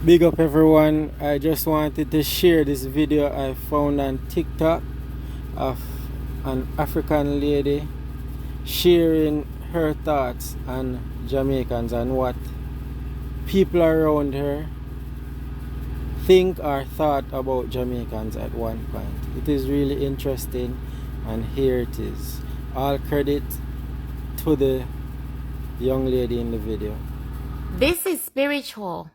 Big up everyone. I just wanted to share this video I found on TikTok of an African lady sharing her thoughts on Jamaicans and what people around her think or thought about Jamaicans at one point. It is really interesting, and here it is. All credit to the young lady in the video. This is spiritual.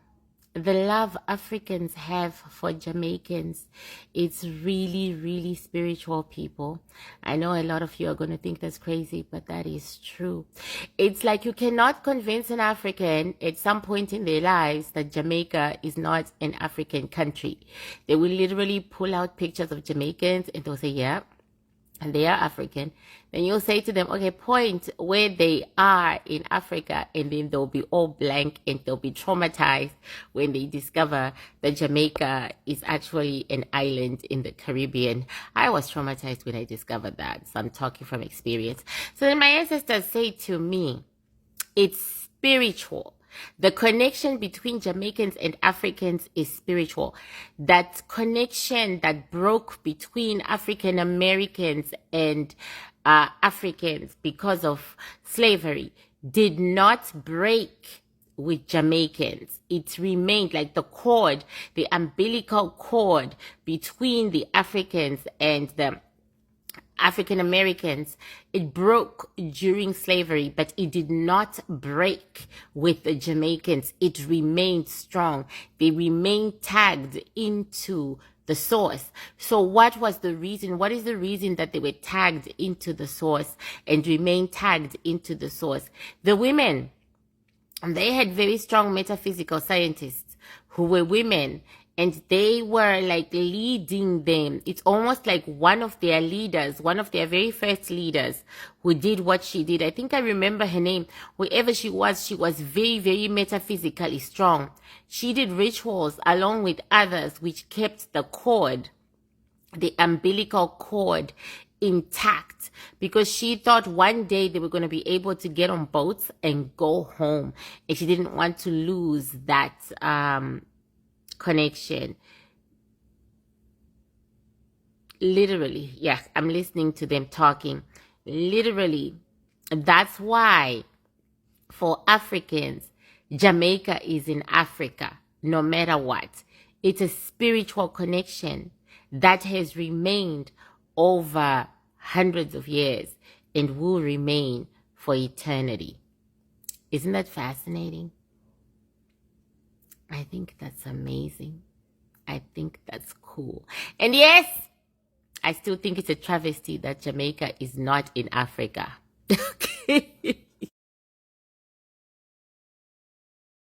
The love Africans have for Jamaicans, it's really, really spiritual, people. I know a lot of you are going to think that's crazy, but that is true. It's like you cannot convince an African at some point in their lives that Jamaica is not an African country. They will literally pull out pictures of Jamaicans and they'll say, yeah, and they are African. Then you'll say to them, okay, point where they are in Africa, and then they'll be all blank and they'll be traumatized when they discover that Jamaica is actually an island in the Caribbean. I was traumatized when I discovered that, so I'm talking from experience. So then my ancestors say to me, it's spiritual. The connection between Jamaicans and Africans is spiritual. That connection that broke between African Americans and Africans because of slavery did not break with Jamaicans. It remained like the cord, the umbilical cord between the Africans and the African Americans. It broke during slavery, but it did not break with the Jamaicans. It remained strong. They remained tagged into the source. So what was the reason? What is the reason that they were tagged into the source and remained tagged into the source? The women, they had very strong metaphysical scientists who were women, and they were like leading them. It's almost like one of their leaders, one of their very first leaders who did what she did. I think I remember her name. Whoever she was very, very metaphysically strong. She did rituals along with others which kept the cord, the umbilical cord, intact, because she thought one day they were going to be able to get on boats and go home, and she didn't want to lose that connection. Literally, yeah, I'm listening to them talking. Literally, that's why for Africans, Jamaica is in Africa, no matter what. It's a spiritual connection that has remained over hundreds of years and will remain for eternity. Isn't that fascinating? I think that's amazing. I think that's cool. And yes, I still think it's a travesty that Jamaica is not in Africa.